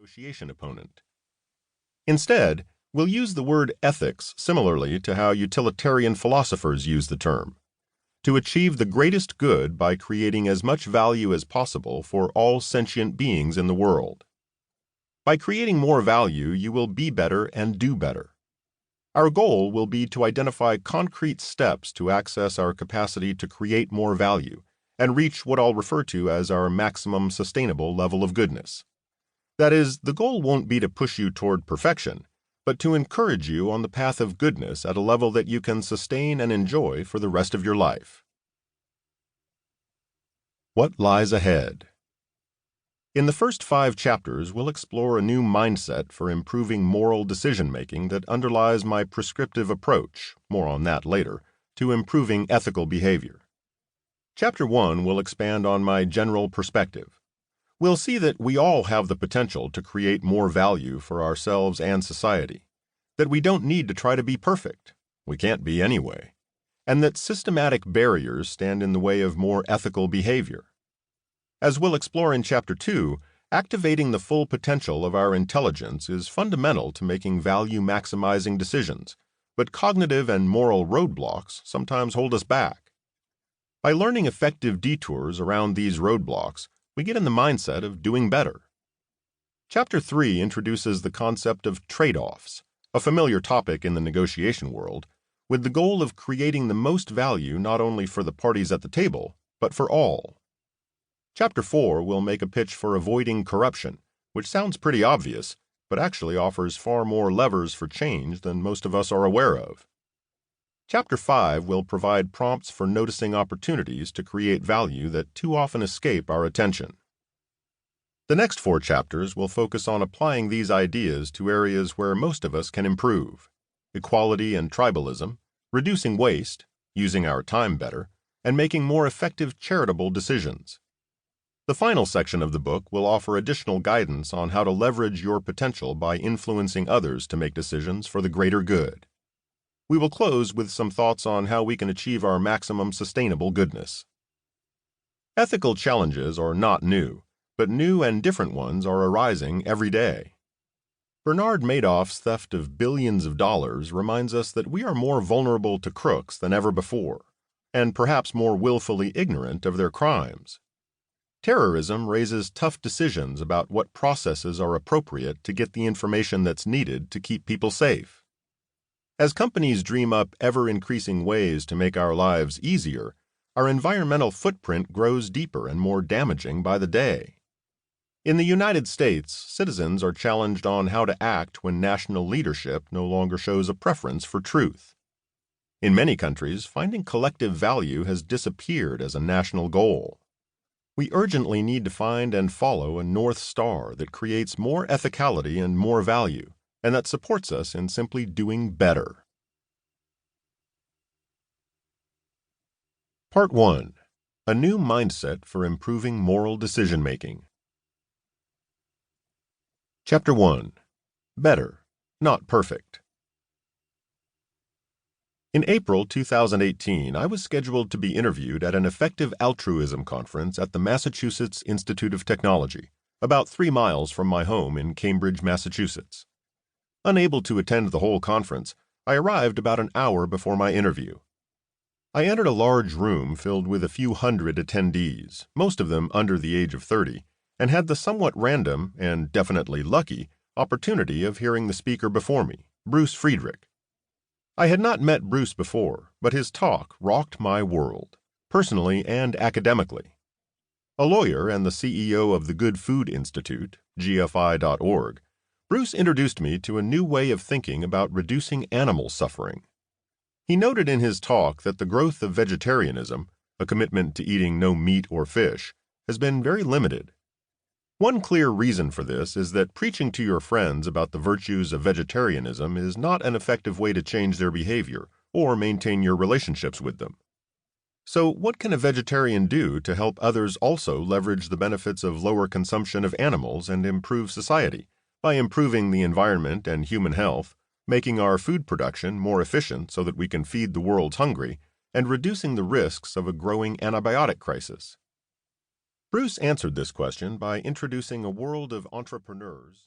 negotiation opponent. Instead, we'll use the word ethics similarly to how utilitarian philosophers use the term, to achieve the greatest good by creating as much value as possible for all sentient beings in the world. By creating more value, you will be better and do better. Our goal will be to identify concrete steps to access our capacity to create more value and reach what I'll refer to as our maximum sustainable level of goodness. That is, the goal won't be to push you toward perfection, but to encourage you on the path of goodness at a level that you can sustain and enjoy for the rest of your life. What lies ahead? In the first 5 chapters, we'll explore a new mindset for improving moral decision-making that underlies my prescriptive approach, more on that later, to improving ethical behavior. Chapter 1 will expand on my general perspective. We'll see that we all have the potential to create more value for ourselves and society, that we don't need to try to be perfect, we can't be anyway, and that systematic barriers stand in the way of more ethical behavior. As we'll explore in Chapter 2, activating the full potential of our intelligence is fundamental to making value-maximizing decisions, but cognitive and moral roadblocks sometimes hold us back. By learning effective detours around these roadblocks, we get in the mindset of doing better. Chapter 3 introduces the concept of trade-offs, a familiar topic in the negotiation world, with the goal of creating the most value not only for the parties at the table, but for all. Chapter 4 will make a pitch for avoiding corruption, which sounds pretty obvious, but actually offers far more levers for change than most of us are aware of. Chapter 5 will provide prompts for noticing opportunities to create value that too often escape our attention. The next 4 chapters will focus on applying these ideas to areas where most of us can improve: equality and tribalism, reducing waste, using our time better, and making more effective charitable decisions. The final section of the book will offer additional guidance on how to leverage your potential by influencing others to make decisions for the greater good. We will close with some thoughts on how we can achieve our maximum sustainable goodness. Ethical challenges are not new, but new and different ones are arising every day. Bernard Madoff's theft of billions of dollars reminds us that we are more vulnerable to crooks than ever before, and perhaps more willfully ignorant of their crimes. Terrorism raises tough decisions about what processes are appropriate to get the information that's needed to keep people safe. As companies dream up ever-increasing ways to make our lives easier, our environmental footprint grows deeper and more damaging by the day. In the United States, citizens are challenged on how to act when national leadership no longer shows a preference for truth. In many countries, finding collective value has disappeared as a national goal. We urgently need to find and follow a North Star that creates more ethicality and more value, and that supports us in simply doing better. Part 1. A New Mindset for Improving Moral Decision-Making. Chapter 1. Better, Not Perfect. In April 2018, I was scheduled to be interviewed at an effective altruism conference at the Massachusetts Institute of Technology, about 3 miles from my home in Cambridge, Massachusetts. Unable to attend the whole conference, I arrived about an hour before my interview. I entered a large room filled with a few hundred attendees, most of them under the age of 30, and had the somewhat random, and definitely lucky, opportunity of hearing the speaker before me, Bruce Friedrich. I had not met Bruce before, but his talk rocked my world, personally and academically. A lawyer and the CEO of the Good Food Institute, GFI.org, Bruce introduced me to a new way of thinking about reducing animal suffering. He noted in his talk that the growth of vegetarianism, a commitment to eating no meat or fish, has been very limited. One clear reason for this is that preaching to your friends about the virtues of vegetarianism is not an effective way to change their behavior or maintain your relationships with them. So, what can a vegetarian do to help others also leverage the benefits of lower consumption of animals and improve society by improving the environment and human health, making our food production more efficient so that we can feed the world's hungry, and reducing the risks of a growing antibiotic crisis? Bruce answered this question by introducing a world of entrepreneurs